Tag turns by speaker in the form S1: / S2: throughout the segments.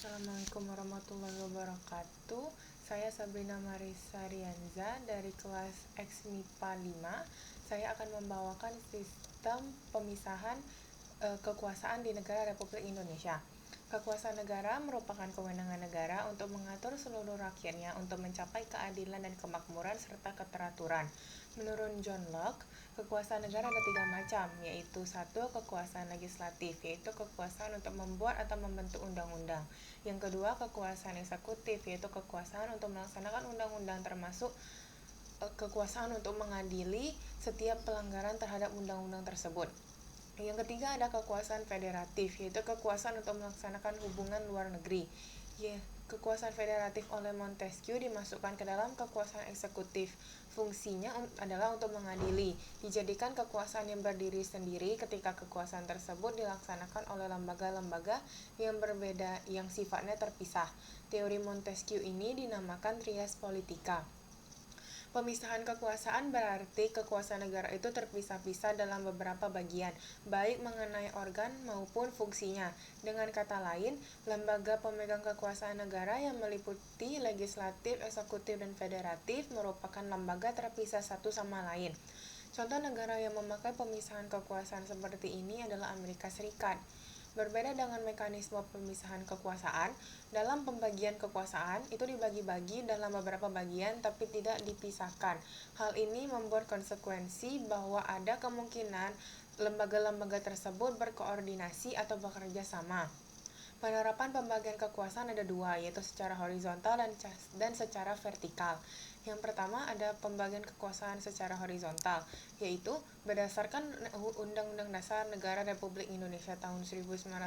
S1: Assalamualaikum warahmatullahi wabarakatuh. Saya Sabrina Marisa Rianza dari kelas X MIPA 5. Saya akan membawakan sistem pemisahan kekuasaan di negara Republik Indonesia. Kekuasaan negara merupakan kewenangan negara untuk mengatur seluruh rakyatnya untuk mencapai keadilan dan kemakmuran serta keteraturan. Menurut John Locke, kekuasaan negara ada 3 macam, yaitu 1. Kekuasaan legislatif, yaitu kekuasaan untuk membuat atau membentuk undang-undang. Yang kedua, kekuasaan eksekutif, yaitu kekuasaan untuk melaksanakan undang-undang termasuk kekuasaan untuk mengadili setiap pelanggaran terhadap undang-undang tersebut. Yang ketiga ada kekuasaan federatif, yaitu kekuasaan untuk melaksanakan hubungan luar negeri. Kekuasaan federatif oleh Montesquieu dimasukkan ke dalam kekuasaan eksekutif. Fungsinya adalah untuk mengadili. Dijadikan kekuasaan yang berdiri sendiri ketika kekuasaan tersebut dilaksanakan oleh lembaga-lembaga yang berbeda yang sifatnya terpisah. Teori Montesquieu ini dinamakan trias politica. Pemisahan kekuasaan berarti kekuasaan negara itu terpisah-pisah dalam beberapa bagian, baik mengenai organ maupun fungsinya. Dengan kata lain, lembaga pemegang kekuasaan negara yang meliputi legislatif, eksekutif, dan federatif merupakan lembaga terpisah satu sama lain. Contoh negara yang memakai pemisahan kekuasaan seperti ini adalah Amerika Serikat. Berbeda dengan mekanisme pemisahan kekuasaan, dalam pembagian kekuasaan itu dibagi-bagi dalam beberapa bagian tapi tidak dipisahkan. Hal ini membuat konsekuensi bahwa ada kemungkinan lembaga-lembaga tersebut berkoordinasi atau bekerja sama. Penerapan pembagian kekuasaan ada 2, yaitu secara horizontal dan secara vertikal. Yang pertama ada pembagian kekuasaan secara horizontal, yaitu berdasarkan Undang-Undang Dasar Negara Republik Indonesia tahun 1945.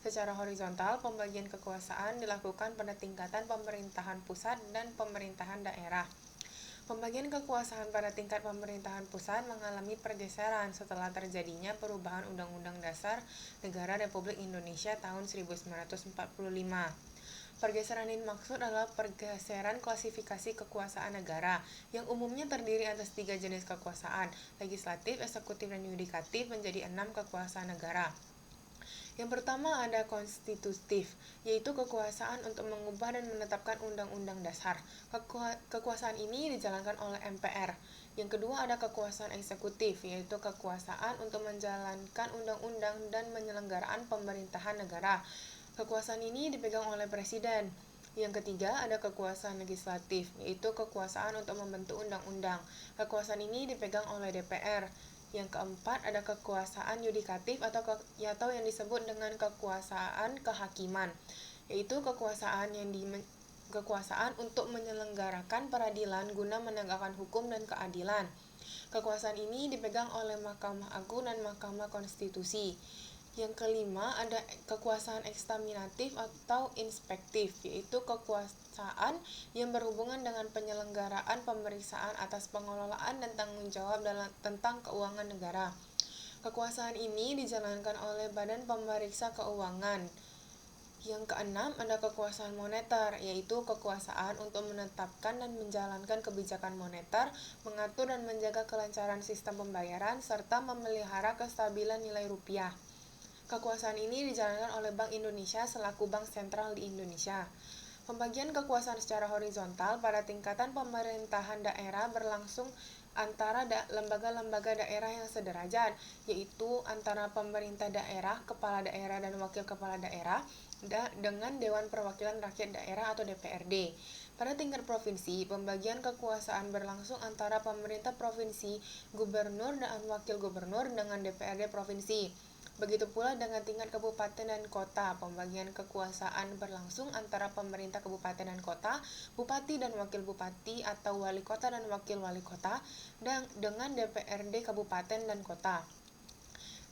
S1: Secara horizontal, pembagian kekuasaan dilakukan pada tingkatan pemerintahan pusat dan pemerintahan daerah. Pembagian kekuasaan pada tingkat pemerintahan pusat mengalami pergeseran setelah terjadinya perubahan Undang-Undang Dasar Negara Republik Indonesia tahun 1945. Pergeseran ini maksud adalah pergeseran klasifikasi kekuasaan negara, yang umumnya terdiri atas 3 jenis kekuasaan, legislatif, eksekutif, dan yudikatif menjadi 6 kekuasaan negara. Yang pertama ada konstitutif, yaitu kekuasaan untuk mengubah dan menetapkan undang-undang dasar. Kekuasaan ini dijalankan oleh MPR. Yang kedua ada kekuasaan eksekutif, yaitu kekuasaan untuk menjalankan undang-undang dan penyelenggaraan pemerintahan negara. Kekuasaan ini dipegang oleh presiden. Yang ketiga ada kekuasaan legislatif, yaitu kekuasaan untuk membentuk undang-undang. Kekuasaan ini dipegang oleh DPR. Yang keempat ada kekuasaan yudikatif atau yang disebut dengan kekuasaan kehakiman, yaitu kekuasaan untuk menyelenggarakan peradilan guna menegakkan hukum dan keadilan. Kekuasaan ini dipegang oleh Mahkamah Agung dan Mahkamah Konstitusi. Yang kelima ada kekuasaan eksaminatif atau inspektif, yaitu kekuasaan yang berhubungan dengan penyelenggaraan pemeriksaan atas pengelolaan dan tanggung jawab tentang keuangan negara. Kekuasaan ini dijalankan oleh Badan Pemeriksa Keuangan. Yang keenam ada kekuasaan moneter, yaitu kekuasaan untuk menetapkan dan menjalankan kebijakan moneter, mengatur dan menjaga kelancaran sistem pembayaran, serta memelihara kestabilan nilai rupiah. Kekuasaan ini dijalankan oleh Bank Indonesia selaku bank sentral di Indonesia. Pembagian kekuasaan secara horizontal pada tingkatan pemerintahan daerah berlangsung antara lembaga-lembaga daerah yang sederajat, yaitu antara pemerintah daerah, kepala daerah dan wakil kepala daerah, dengan Dewan Perwakilan Rakyat Daerah atau DPRD. Pada tingkat provinsi, pembagian kekuasaan berlangsung antara pemerintah provinsi, gubernur dan wakil gubernur dengan DPRD provinsi. Begitu pula dengan tingkat kabupaten dan kota, pembagian kekuasaan berlangsung antara pemerintah kabupaten dan kota, bupati dan wakil bupati atau wali kota dan wakil wali kota, dan dengan DPRD kabupaten dan kota.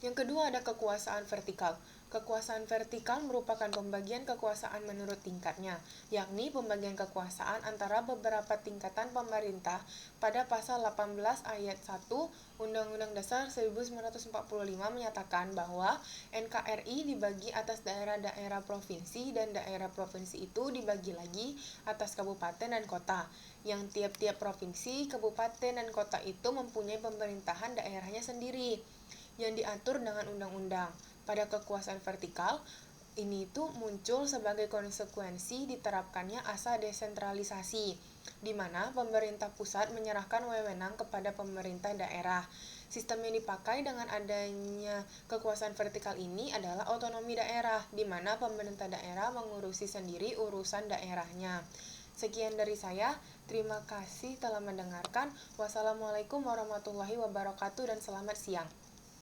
S1: Yang kedua ada kekuasaan vertikal. Kekuasaan vertikal merupakan pembagian kekuasaan menurut tingkatnya, yakni pembagian kekuasaan antara beberapa tingkatan pemerintah pada pasal 18 ayat 1 Undang-Undang Dasar 1945 menyatakan bahwa NKRI dibagi atas daerah-daerah provinsi dan daerah provinsi itu dibagi lagi atas kabupaten dan kota, yang tiap-tiap provinsi, kabupaten, dan kota itu mempunyai pemerintahan daerahnya sendiri yang diatur dengan undang-undang. Pada kekuasaan vertikal, Ini tuh muncul sebagai konsekuensi diterapkannya asa desentralisasi, di mana pemerintah pusat menyerahkan wewenang kepada pemerintah daerah. Sistem yang dipakai dengan adanya kekuasaan vertikal ini adalah otonomi daerah, di mana pemerintah daerah mengurusi sendiri urusan daerahnya. Sekian dari saya, terima kasih telah mendengarkan. Wassalamualaikum warahmatullahi wabarakatuh dan selamat siang.